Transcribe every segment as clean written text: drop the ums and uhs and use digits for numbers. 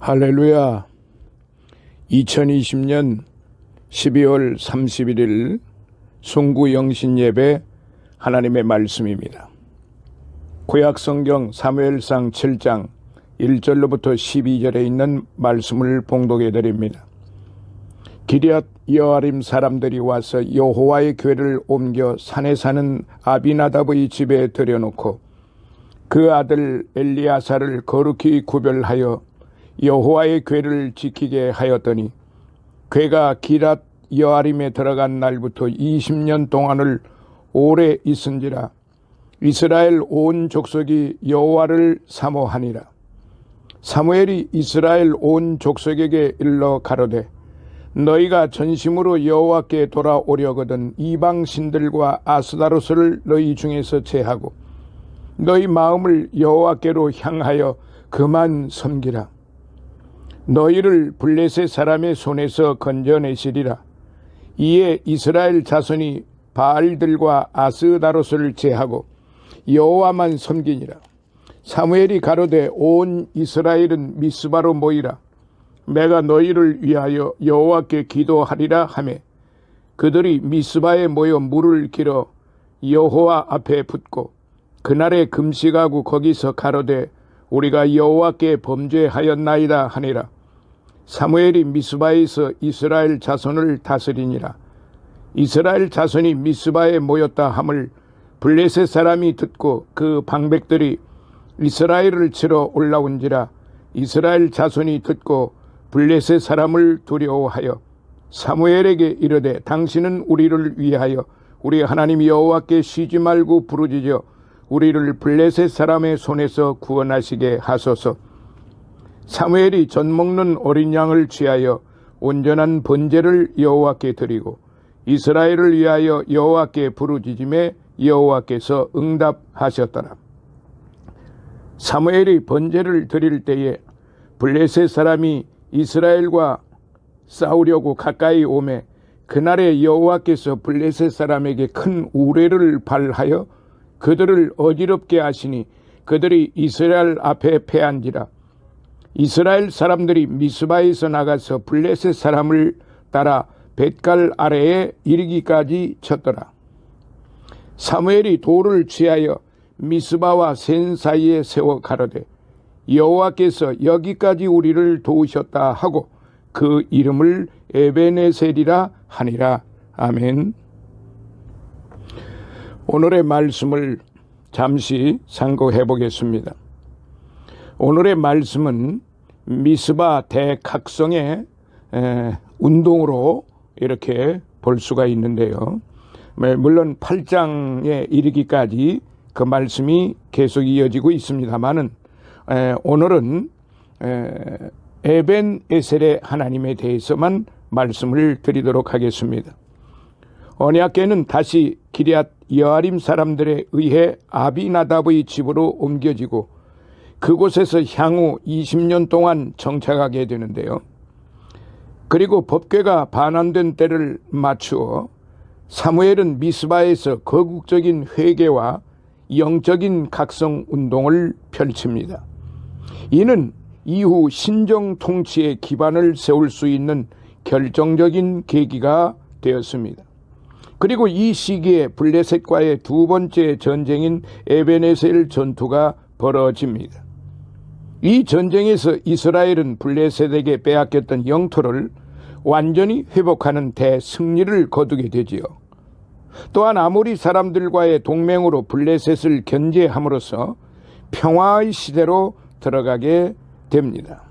할렐루야. 2020년 12월 31일 송구 영신 예배 하나님의 말씀입니다. 구약성경 사무엘상 7장 1절로부터 12절에 있는 말씀을 봉독해 드립니다. 기럇 여아림 사람들이 와서 여호와의 궤를 옮겨 산에 사는 아비나답의 집에 들여놓고 그 아들 엘리야사를 거룩히 구별하여 여호와의 궤를 지키게 하였더니 궤가 기럇 여아림에 들어간 날부터 20년 동안을 오래 있은지라. 이스라엘 온 족속이 여호와를 사모하니라. 사무엘이 이스라엘 온 족속에게 일러 가로되 너희가 전심으로 여호와께 돌아오려거든 이방 신들과 아스다로스를 너희 중에서 제하고 너희 마음을 여호와께로 향하여 그만 섬기라. 너희를 블레셋 사람의 손에서 건져내시리라. 이에 이스라엘 자손이 바알들과 아스다로스를 제하고 여호와만 섬기니라. 사무엘이 가로되 온 이스라엘은 미스바로 모이라. 내가 너희를 위하여 여호와께 기도하리라 하매 그들이 미스바에 모여 물을 길어 여호와 앞에 붓고 그날에 금식하고 거기서 가로되 우리가 여호와께 범죄하였나이다 하니라. 사무엘이 미스바에서 이스라엘 자손을 다스리니라. 이스라엘 자손이 미스바에 모였다 함을 블레셋 사람이 듣고 그 방백들이 이스라엘을 치러 올라온지라. 이스라엘 자손이 듣고 블레셋 사람을 두려워하여 사무엘에게 이르되 당신은 우리를 위하여 우리 하나님 여호와께 쉬지 말고 부르짖어 우리를 블레셋 사람의 손에서 구원하시게 하소서. 사무엘이 젖 먹는 어린 양을 취하여 온전한 번제를 여호와께 드리고 이스라엘을 위하여 여호와께 부르짖음에 여호와께서 응답하셨더라. 사무엘이 번제를 드릴 때에 블레셋 사람이 이스라엘과 싸우려고 가까이 오매 그날에 여호와께서 블레셋 사람에게 큰 우레를 발하여 그들을 어지럽게 하시니 그들이 이스라엘 앞에 패한지라. 이스라엘 사람들이 미스바에서 나가서 블레셋 사람을 따라 벳갈 아래에 이르기까지 쳤더라. 사무엘이 돌을 취하여 미스바와 센 사이에 세워 가로되 여호와께서 여기까지 우리를 도우셨다 하고 그 이름을 에베네셀이라 하니라. 아멘. 오늘의 말씀을 잠시 상고해 보겠습니다. 오늘의 말씀은 미스바 대각성의 운동으로 이렇게 볼 수가 있는데요. 물론 8장에 이르기까지 그 말씀이 계속 이어지고 있습니다만은 오늘은 에벤에셀의 하나님에 대해서만 말씀을 드리도록 하겠습니다. 언약궤는 다시 기럇 여아림 사람들에 의해 아비나답의 집으로 옮겨지고 그곳에서 향후 20년 동안 정착하게 되는데요. 그리고 법궤가 반환된 때를 맞추어 사무엘은 미스바에서 거국적인 회개와 영적인 각성 운동을 펼칩니다. 이는 이후 신정 통치의 기반을 세울 수 있는 결정적인 계기가 되었습니다. 그리고 이 시기에 블레셋과의 두 번째 전쟁인 에베네셀 전투가 벌어집니다. 이 전쟁에서 이스라엘은 블레셋에게 빼앗겼던 영토를 완전히 회복하는 대승리를 거두게 되지요. 또한 아모리 사람들과의 동맹으로 블레셋을 견제함으로써 평화의 시대로 들어가게 됩니다.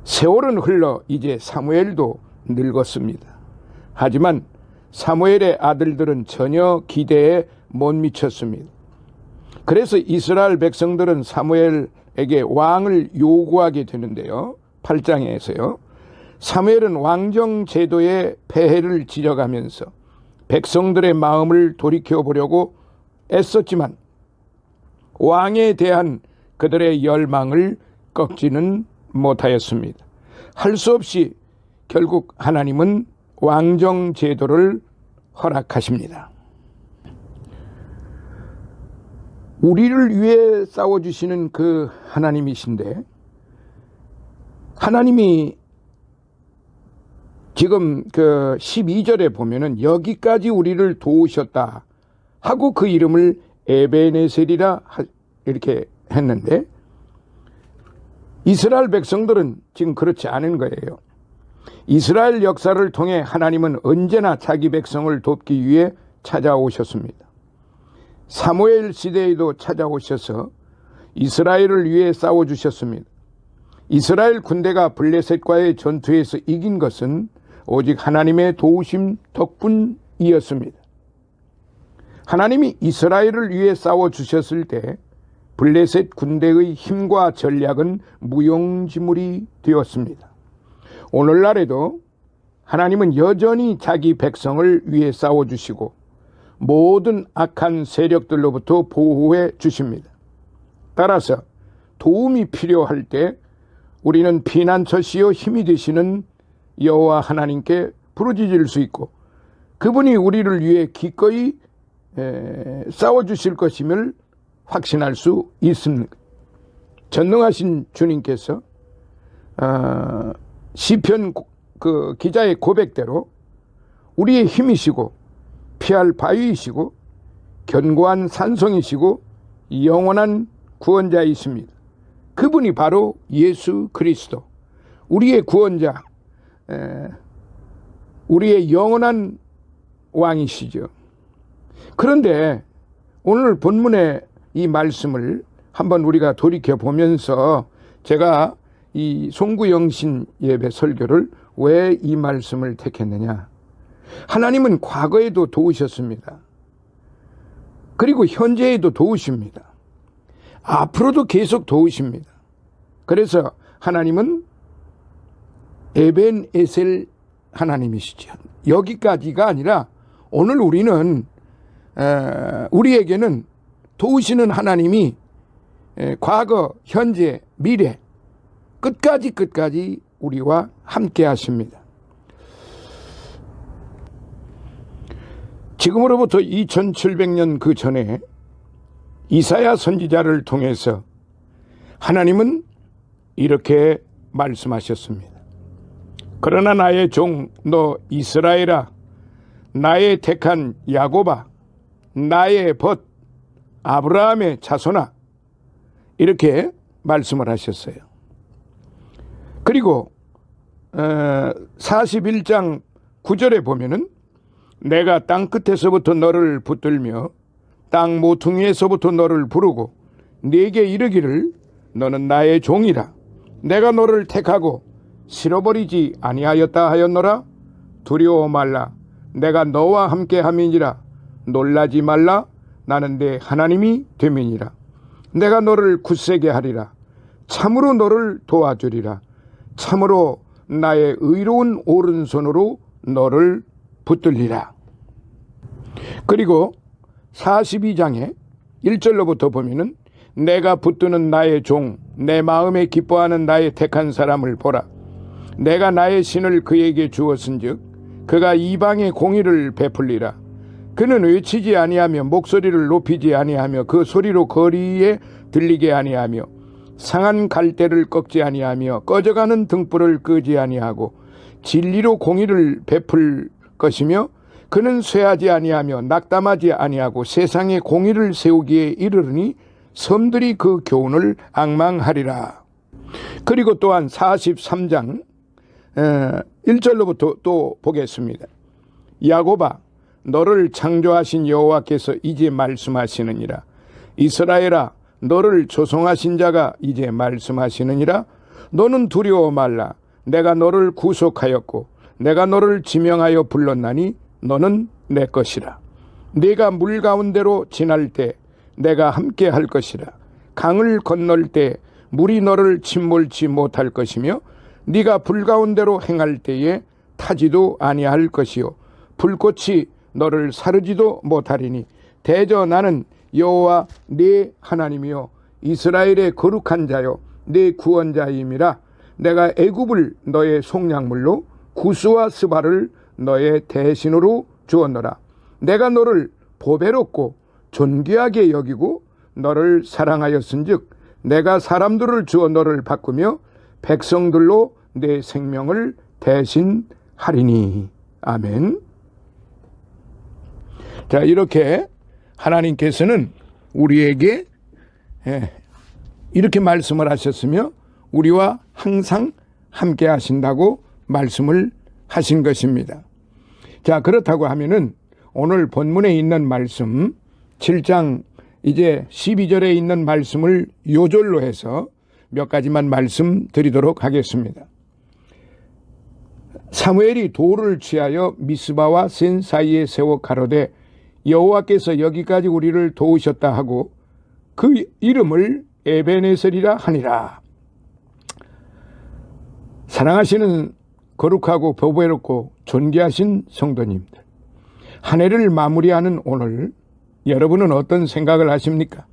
세월은 흘러 이제 사무엘도 늙었습니다. 하지만 사무엘의 아들들은 전혀 기대에 못 미쳤습니다. 그래서 이스라엘 백성들은 사무엘에게 왕을 요구하게 되는데요. 8장에서요. 사무엘은 왕정 제도의 폐해를 지적하면서 백성들의 마음을 돌이켜보려고 애썼지만 왕에 대한 그들의 열망을 꺾지는 못하였습니다. 할 수 없이 결국 하나님은 왕정 제도를 허락하십니다. 우리를 위해 싸워주시는 그 하나님이신데 하나님이 지금 그 12절에 보면은 여기까지 우리를 도우셨다 하고 그 이름을 에베네셀이라 이렇게 했는데, 이스라엘 백성들은 지금 그렇지 않은 거예요. 이스라엘 역사를 통해 하나님은 언제나 자기 백성을 돕기 위해 찾아오셨습니다. 사무엘 시대에도 찾아오셔서 이스라엘을 위해 싸워주셨습니다. 이스라엘 군대가 블레셋과의 전투에서 이긴 것은 오직 하나님의 도우심 덕분이었습니다. 하나님이 이스라엘을 위해 싸워주셨을 때 블레셋 군대의 힘과 전략은 무용지물이 되었습니다. 오늘날에도 하나님은 여전히 자기 백성을 위해 싸워주시고 모든 악한 세력들로부터 보호해 주십니다. 따라서 도움이 필요할 때 우리는 피난처시요 힘이 되시는 여호와 하나님께 부르짖을 수 있고, 그분이 우리를 위해 기꺼이 싸워주실 것임을 확신할 수 있습니다. 전능하신 주님께서 시편 그 기자의 고백대로 우리의 힘이시고 피할 바위이시고 견고한 산성이시고 영원한 구원자이십니다. 그분이 바로 예수 그리스도, 우리의 구원자, 우리의 영원한 왕이시죠. 그런데 오늘 본문의 이 말씀을 한번 우리가 돌이켜보면서 제가 이 송구영신 예배 설교를 왜 이 말씀을 택했느냐. 하나님은 과거에도 도우셨습니다. 그리고 현재에도 도우십니다. 앞으로도 계속 도우십니다. 그래서 하나님은 에벤에셀 하나님이시죠. 여기까지가 아니라 오늘 우리는 우리에게는 도우시는 하나님이 과거, 현재, 미래 끝까지 우리와 함께 하십니다. 지금으로부터 2700년 그 전에 이사야 선지자를 통해서 하나님은 이렇게 말씀하셨습니다. 그러나 나의 종 너 이스라엘아, 나의 택한 야곱아, 나의 벗 아브라함의 자손아, 이렇게 말씀을 하셨어요. 그리고 41장 9절에 보면은 내가 땅 끝에서부터 너를 붙들며 땅 모퉁이에서부터 너를 부르고 네게 이르기를 너는 나의 종이라. 내가 너를 택하고 실어버리지 아니하였다 하였노라. 두려워 말라. 내가 너와 함께 함이니라. 놀라지 말라. 나는 내 하나님이 됨이니라. 내가 너를 굳세게 하리라. 참으로 너를 도와주리라. 참으로 나의 의로운 오른손으로 너를 붙들리라. 그리고 42장에 1절로부터 보면은 내가 붙드는 나의 종, 내 마음에 기뻐하는 나의 택한 사람을 보라. 내가 나의 신을 그에게 주었은즉 그가 이방의 공의를 베풀리라. 그는 외치지 아니하며 목소리를 높이지 아니하며 그 소리로 거리에 들리게 아니하며 상한 갈대를 꺾지 아니하며 꺼져가는 등불을 끄지 아니하고 진리로 공의를 베풀 것이며 그는 쇠하지 아니하며 낙담하지 아니하고 세상에 공의를 세우기에 이르르니 섬들이 그 교훈을 앙망하리라. 그리고 또한 43장 1절로부터 또 보겠습니다. 야곱아, 너를 창조하신 여호와께서 이제 말씀하시느니라. 이스라엘아, 너를 조성하신 자가 이제 말씀하시느니라. 너는 두려워 말라. 내가 너를 구속하였고 내가 너를 지명하여 불렀나니 너는 내 것이라. 네가 물 가운데로 지날 때 내가 함께 할 것이라. 강을 건널 때 물이 너를 침몰치 못할 것이며 네가 불 가운데로 행할 때에 타지도 아니할 것이요 불꽃이 너를 사르지도 못하리니 대저 나는 여호와 네 하나님이요 이스라엘의 거룩한 자요 네 구원자임이라. 내가 애굽을 너의 속량물로 구스와 스바를 너의 대신으로 주었노라. 내가 너를 보배롭고 존귀하게 여기고 너를 사랑하였은즉 내가 사람들을 주어 너를 바꾸며 백성들로 내 생명을 대신하리니. 아멘. 자, 이렇게 하나님께서는 우리에게 이렇게 말씀을 하셨으며 우리와 항상 함께 하신다고 말씀을 하신 것입니다. 자, 그렇다고 하면은 오늘 본문에 있는 말씀 7장 이제 12절에 있는 말씀을 요절로 해서 몇 가지만 말씀드리도록 하겠습니다. 사무엘이 돌을 취하여 미스바와 센 사이에 세워 가로되 여호와께서 여기까지 우리를 도우셨다 하고 그 이름을 에베네셀이라 하니라. 사랑하시는 거룩하고 보배롭고 존귀하신 성도님들, 한 해를 마무리하는 오늘 여러분은 어떤 생각을 하십니까?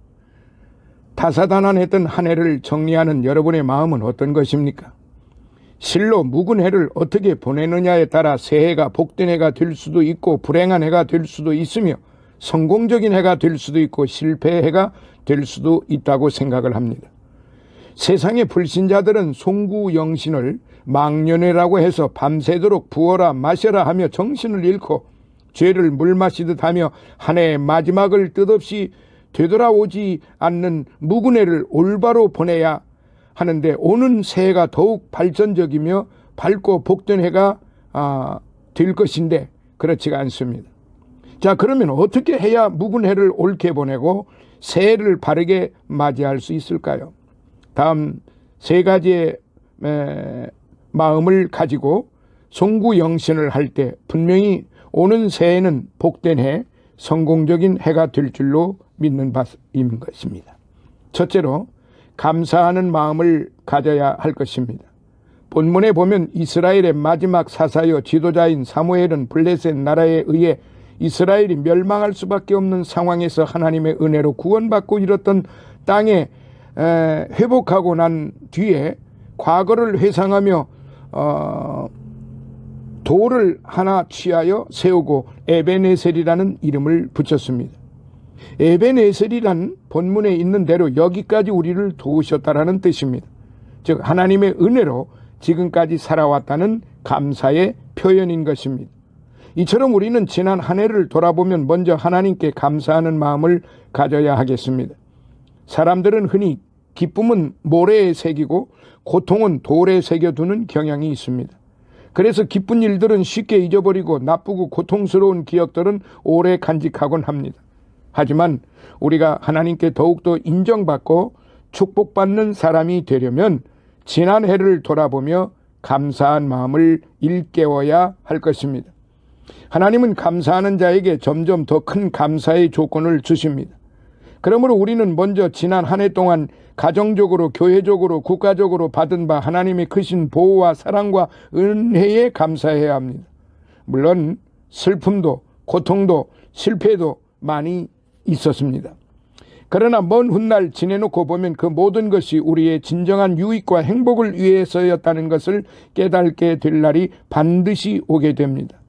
다사다난했던 한 해를 정리하는 여러분의 마음은 어떤 것입니까? 실로 묵은 해를 어떻게 보내느냐에 따라 새해가 복된 해가 될 수도 있고 불행한 해가 될 수도 있으며 성공적인 해가 될 수도 있고 실패의 해가 될 수도 있다고 생각을 합니다. 세상의 불신자들은 송구영신을 망년회라고 해서 밤새도록 부어라 마셔라 하며 정신을 잃고 죄를 물 마시듯 하며 한 해의 마지막을 뜻없이 되돌아오지 않는 묵은 해를 올바로 보내야 하는데 오는 새해가 더욱 발전적이며 밝고 복된 해가 될 것인데 그렇지가 않습니다. 자, 그러면 어떻게 해야 묵은 해를 옳게 보내고 새해를 바르게 맞이할 수 있을까요? 다음 세 가지의 마음을 가지고 송구영신을 할 때 분명히 오는 새해는 복된 해, 성공적인 해가 될 줄로 믿는 바인 것입니다. 첫째로 감사하는 마음을 가져야 할 것입니다. 본문에 보면 이스라엘의 마지막 사사여 지도자인 사무엘은 블레셋 나라에 의해 이스라엘이 멸망할 수밖에 없는 상황에서 하나님의 은혜로 구원받고 이뤘던 땅에 회복하고 난 뒤에 과거를 회상하며 돌을 하나 취하여 세우고 에베네셀이라는 이름을 붙였습니다. 에베네셀이란 본문에 있는 대로 여기까지 우리를 도우셨다라는 뜻입니다. 즉 하나님의 은혜로 지금까지 살아왔다는 감사의 표현인 것입니다. 이처럼 우리는 지난 한 해를 돌아보면 먼저 하나님께 감사하는 마음을 가져야 하겠습니다. 사람들은 흔히 기쁨은 모래에 새기고 고통은 돌에 새겨두는 경향이 있습니다. 그래서 기쁜 일들은 쉽게 잊어버리고 나쁘고 고통스러운 기억들은 오래 간직하곤 합니다. 하지만 우리가 하나님께 더욱더 인정받고 축복받는 사람이 되려면 지난 해를 돌아보며 감사한 마음을 일깨워야 할 것입니다. 하나님은 감사하는 자에게 점점 더 큰 감사의 조건을 주십니다. 그러므로 우리는 먼저 지난 한 해 동안 가정적으로, 교회적으로, 국가적으로 받은 바 하나님의 크신 보호와 사랑과 은혜에 감사해야 합니다. 물론 슬픔도 고통도 실패도 많이 있었습니다. 그러나 먼 훗날 지내놓고 보면 그 모든 것이 우리의 진정한 유익과 행복을 위해서였다는 것을 깨닫게 될 날이 반드시 오게 됩니다.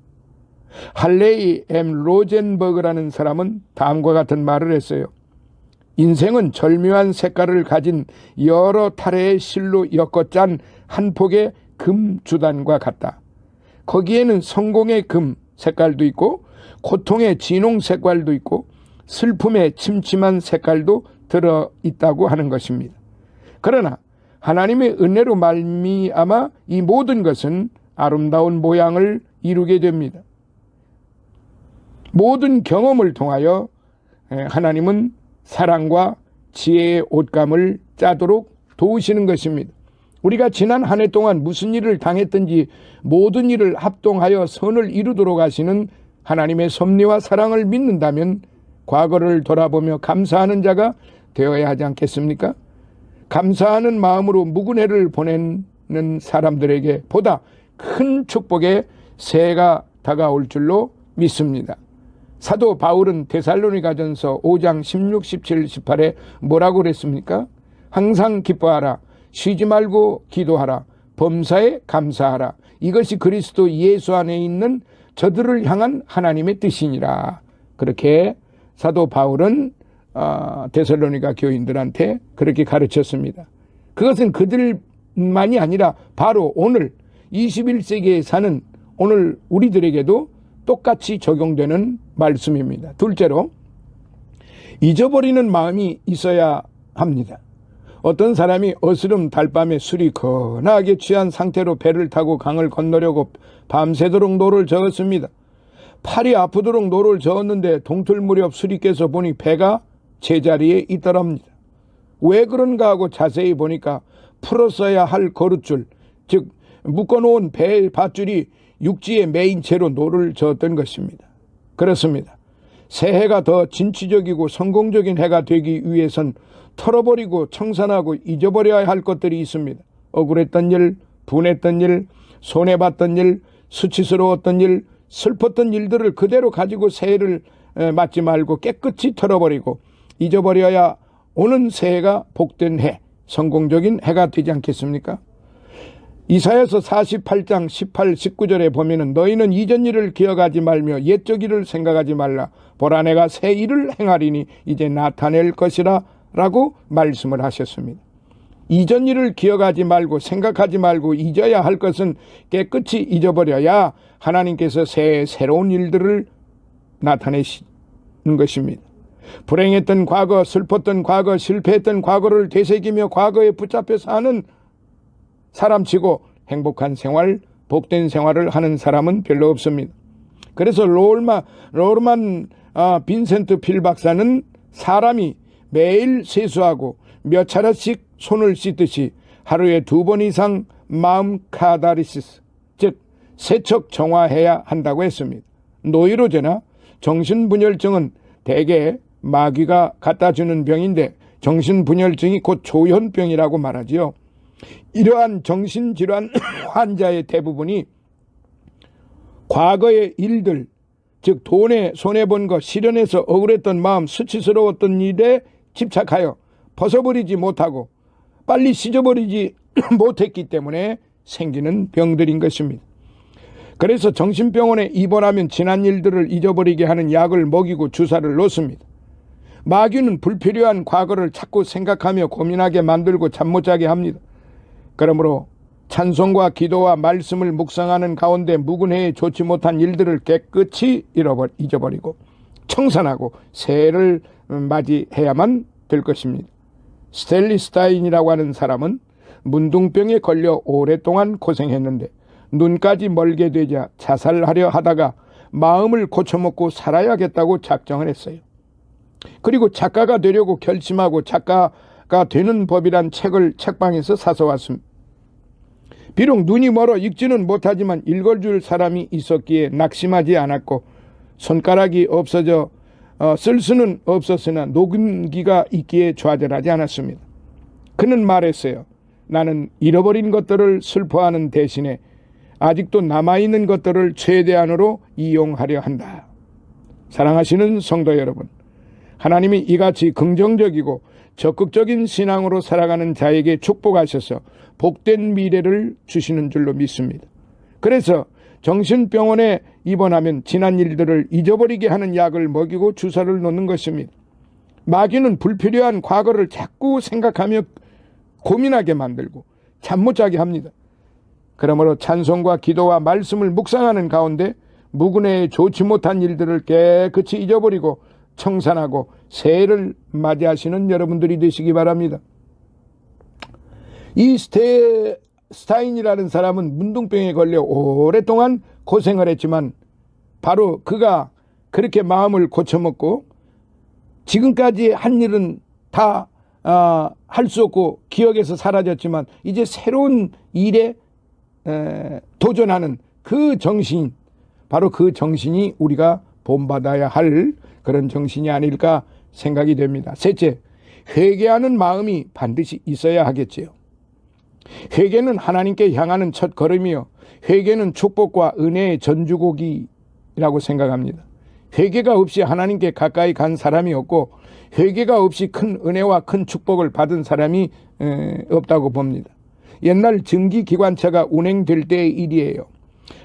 할레이 M. 로젠버그라는 사람은 다음과 같은 말을 했어요. 인생은 절묘한 색깔을 가진 여러 타래의 실로 엮어짠 한 폭의 금 주단과 같다. 거기에는 성공의 금 색깔도 있고 고통의 진홍 색깔도 있고 슬픔의 침침한 색깔도 들어있다고 하는 것입니다. 그러나 하나님의 은혜로 말미암아 이 모든 것은 아름다운 모양을 이루게 됩니다. 모든 경험을 통하여 하나님은 사랑과 지혜의 옷감을 짜도록 도우시는 것입니다. 우리가 지난 한 해 동안 무슨 일을 당했든지 모든 일을 합동하여 선을 이루도록 하시는 하나님의 섭리와 사랑을 믿는다면 과거를 돌아보며 감사하는 자가 되어야 하지 않겠습니까? 감사하는 마음으로 묵은 해를 보내는 사람들에게 보다 큰 축복의 새해가 다가올 줄로 믿습니다. 사도 바울은 데살로니가전서 5장 16, 17, 18에 뭐라고 그랬습니까? 항상 기뻐하라, 쉬지 말고 기도하라, 범사에 감사하라. 이것이 그리스도 예수 안에 있는 저들을 향한 하나님의 뜻이니라. 그렇게 사도 바울은 데살로니가 교인들한테 그렇게 가르쳤습니다. 그것은 그들 뿐만이 아니라 바로 오늘 21세기에 사는 오늘 우리들에게도 똑같이 적용되는 말씀입니다. 둘째로, 잊어버리는 마음이 있어야 합니다. 어떤 사람이 어스름 달밤에 술이 거나하게 취한 상태로 배를 타고 강을 건너려고 밤새도록 노를 저었습니다. 팔이 아프도록 노를 저었는데 동틀 무렵 술이 깨서 보니 배가 제자리에 있더랍니다. 왜 그런가 하고 자세히 보니까 풀었어야 할 거룻줄, 즉 묶어놓은 배의 밧줄이 육지에 매인 채로 노를 저었던 것입니다. 그렇습니다. 새해가 더 진취적이고 성공적인 해가 되기 위해선 털어버리고 청산하고 잊어버려야 할 것들이 있습니다. 억울했던 일, 분했던 일, 손해봤던 일, 수치스러웠던 일, 슬펐던 일들을 그대로 가지고 새해를 맞지 말고 깨끗이 털어버리고 잊어버려야 오는 새해가 복된 해, 성공적인 해가 되지 않겠습니까? 이사야서 48장 18, 19절에 보면은 너희는 이전 일을 기억하지 말며 옛적 일을 생각하지 말라. 보라 내가 새 일을 행하리니 이제 나타낼 것이라 라고 말씀을 하셨습니다. 이전 일을 기억하지 말고 생각하지 말고 잊어야 할 것은 깨끗이 잊어버려야 하나님께서 새로운 일들을 나타내시는 것입니다. 불행했던 과거, 슬펐던 과거, 실패했던 과거를 되새기며 과거에 붙잡혀 사는 사람치고 행복한 생활, 복된 생활을 하는 사람은 별로 없습니다. 그래서 로르만 빈센트 필 박사는 사람이 매일 세수하고 몇 차례씩 손을 씻듯이 하루에 2번 이상 마음 카다르시스, 즉 세척 정화해야 한다고 했습니다. 노이로제나 정신분열증은 대개 마귀가 갖다주는 병인데 정신분열증이 곧 조현병이라고 말하지요. 이러한 정신질환 환자의 대부분이 과거의 일들, 즉 돈에 손해본 것, 실현해서 억울했던 마음, 수치스러웠던 일에 집착하여 벗어버리지 못하고 빨리 씻어버리지 못했기 때문에 생기는 병들인 것입니다. 그래서 정신병원에 입원하면 지난 일들을 잊어버리게 하는 약을 먹이고 주사를 놓습니다. 마귀는 불필요한 과거를 자꾸 생각하며 고민하게 만들고 잠 못 자게 합니다. 그러므로 찬송과 기도와 말씀을 묵상하는 가운데 묵은해에 좋지 못한 일들을 깨끗이 잊어버리고 청산하고 새해를 맞이해야만 될 것입니다. 스텔리 스타인이라고 하는 사람은 문둥병에 걸려 오랫동안 고생했는데 눈까지 멀게 되자 자살하려 하다가 마음을 고쳐먹고 살아야겠다고 작정을 했어요. 그리고 작가가 되려고 결심하고 작가가 되는 법이란 책을 책방에서 사서 왔습니다. 비록 눈이 멀어 읽지는 못하지만 읽어줄 사람이 있었기에 낙심하지 않았고 손가락이 없어져 쓸 수는 없었으나 녹음기가 있기에 좌절하지 않았습니다. 그는 말했어요. 나는 잃어버린 것들을 슬퍼하는 대신에 아직도 남아있는 것들을 최대한으로 이용하려 한다. 사랑하시는 성도 여러분, 하나님이 이같이 긍정적이고 적극적인 신앙으로 살아가는 자에게 축복하셔서 복된 미래를 주시는 줄로 믿습니다. 그래서 정신병원에 입원하면 지난 일들을 잊어버리게 하는 약을 먹이고 주사를 놓는 것입니다. 마귀는 불필요한 과거를 자꾸 생각하며 고민하게 만들고 잠 못 자게 합니다. 그러므로 찬송과 기도와 말씀을 묵상하는 가운데 묵은해에 좋지 못한 일들을 깨끗이 잊어버리고 청산하고 새해를 맞이하시는 여러분들이 되시기 바랍니다. 이 스타인이라는 사람은 문둥병에 걸려 오랫동안 고생을 했지만 바로 그가 그렇게 마음을 고쳐먹고 지금까지 한 일은 다 할 수 없고 기억에서 사라졌지만 이제 새로운 일에 도전하는 그 정신, 바로 그 정신이 우리가 본받아야 할 그런 정신이 아닐까 생각이 됩니다. 셋째, 회개하는 마음이 반드시 있어야 하겠지요. 회개는 하나님께 향하는 첫 걸음이요, 회개는 축복과 은혜의 전주곡이라고 생각합니다. 회개가 없이 하나님께 가까이 간 사람이 없고 회개가 없이 큰 은혜와 큰 축복을 받은 사람이 없다고 봅니다. 옛날 증기기관차가 운행될 때의 일이에요.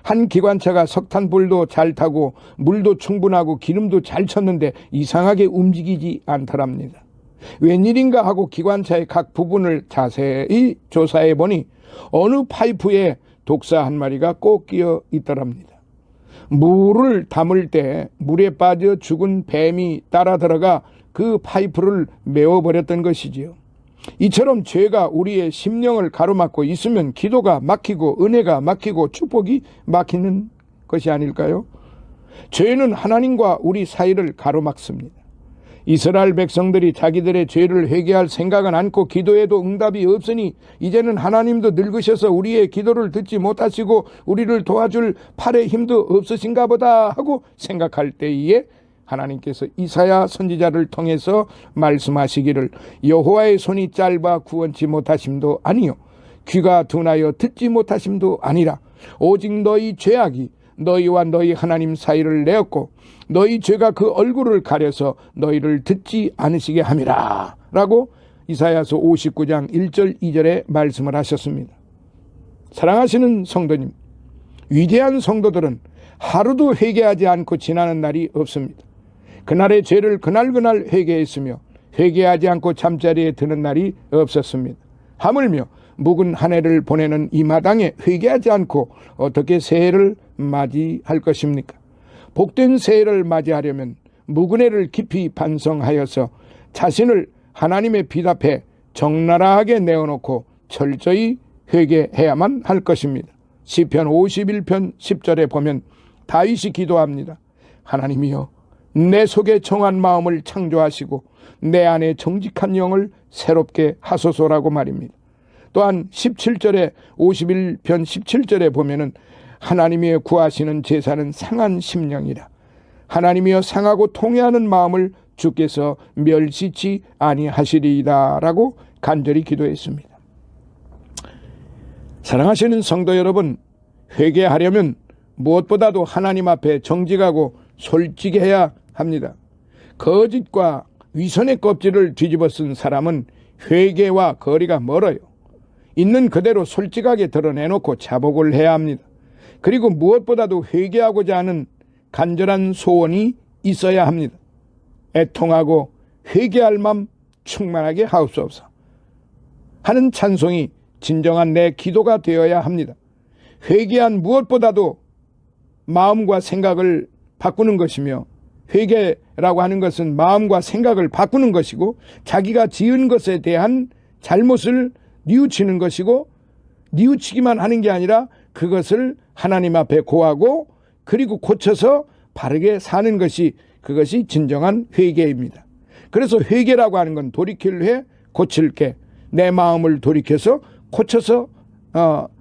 한 기관차가 석탄불도 잘 타고 물도 충분하고 기름도 잘 쳤는데 이상하게 움직이지 않더랍니다. 웬일인가 하고 기관차의 각 부분을 자세히 조사해 보니 어느 파이프에 독사 한 마리가 꼭 끼어 있더랍니다. 물을 담을 때 물에 빠져 죽은 뱀이 따라 들어가 그 파이프를 메워버렸던 것이지요. 이처럼 죄가 우리의 심령을 가로막고 있으면 기도가 막히고 은혜가 막히고 축복이 막히는 것이 아닐까요? 죄는 하나님과 우리 사이를 가로막습니다. 이스라엘 백성들이 자기들의 죄를 회개할 생각은 않고 기도해도 응답이 없으니 이제는 하나님도 늙으셔서 우리의 기도를 듣지 못하시고 우리를 도와줄 팔의 힘도 없으신가 보다 하고 생각할 때에 하나님께서 이사야 선지자를 통해서 말씀하시기를 여호와의 손이 짧아 구원치 못하심도 아니요 귀가 둔하여 듣지 못하심도 아니라 오직 너희 죄악이 너희와 너희 하나님 사이를 내었고 너희 죄가 그 얼굴을 가려서 너희를 듣지 않으시게 함이라 라고 이사야서 59장 1절 2절에 말씀을 하셨습니다. 사랑하시는 성도님, 위대한 성도들은 하루도 회개하지 않고 지나는 날이 없습니다. 그날의 죄를 그날 회개했으며 회개하지 않고 잠자리에 드는 날이 없었습니다. 하물며 묵은 한 해를 보내는 이 마당에 회개하지 않고 어떻게 새해를 맞이할 것입니까? 복된 새해를 맞이하려면 묵은 해를 깊이 반성하여서 자신을 하나님의 빛 앞에 적나라하게 내어놓고 철저히 회개해야만 할 것입니다. 시편 51편 10절에 보면 다윗이 기도합니다. 하나님이여 내 속에 정한 마음을 창조하시고 내 안에 정직한 영을 새롭게 하소서라고 말입니다. 또한 17절에 51편 17절에 보면은 하나님이여 구하시는 제사는 상한 심령이라 하나님이여 상하고 통회하는 마음을 주께서 멸시치 아니하시리이다 라고 간절히 기도했습니다. 사랑하시는 성도 여러분, 회개하려면 무엇보다도 하나님 앞에 정직하고 솔직해야 합니다. 거짓과 위선의 껍질을 뒤집어 쓴 사람은 회개와 거리가 멀어요. 있는 그대로 솔직하게 드러내놓고 자복을 해야 합니다. 그리고 무엇보다도 회개하고자 하는 간절한 소원이 있어야 합니다. 애통하고 회개할 맘 충만하게 하옵소서 하는 찬송이 진정한 내 기도가 되어야 합니다. 회개한 무엇보다도 마음과 생각을 바꾸는 것이며 회개라고 하는 것은 마음과 생각을 바꾸는 것이고 자기가 지은 것에 대한 잘못을 뉘우치는 것이고 뉘우치기만 하는 게 아니라 그것을 하나님 앞에 고하고 그리고 고쳐서 바르게 사는 것이 그것이 진정한 회개입니다. 그래서 회개라고 하는 건 돌이킬 해 고칠 게 내 마음을 돌이켜서 고쳐서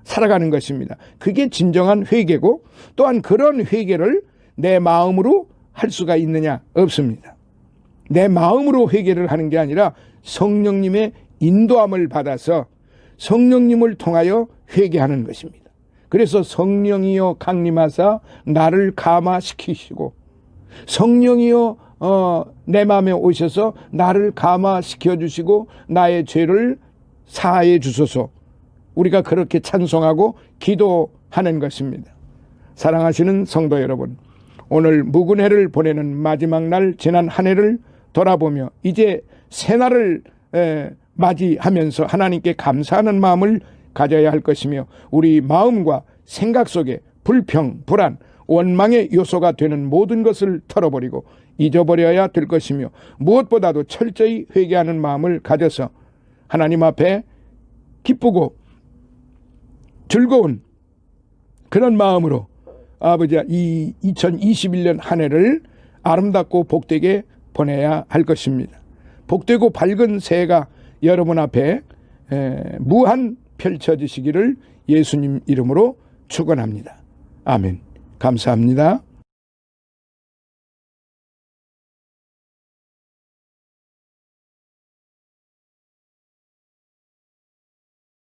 살아가는 것입니다. 그게 진정한 회개고 또한 그런 회개를 내 마음으로 할 수가 있느냐? 없습니다. 내 마음으로 회개를 하는 게 아니라 성령님의 인도함을 받아서 성령님을 통하여 회개하는 것입니다. 그래서 성령이여 강림하사 나를 감화시키시고 성령이여 내 마음에 오셔서 나를 감화시켜 주시고 나의 죄를 사하여 주소서 우리가 그렇게 찬송하고 기도하는 것입니다. 사랑하시는 성도 여러분, 오늘 묵은 해를 보내는 마지막 날 지난 한 해를 돌아보며 이제 새날을 맞이하면서 하나님께 감사하는 마음을 가져야 할 것이며 우리 마음과 생각 속에 불평, 불안, 원망의 요소가 되는 모든 것을 털어버리고 잊어버려야 될 것이며 무엇보다도 철저히 회개하는 마음을 가져서 하나님 앞에 기쁘고 즐거운 그런 마음으로 아버지 이 2021년 한 해를 아름답고 복되게 보내야 할 것입니다. 복되고 밝은 새해가 여러분 앞에 무한 펼쳐지시기를 예수님 이름으로 축원합니다. 아멘. 감사합니다.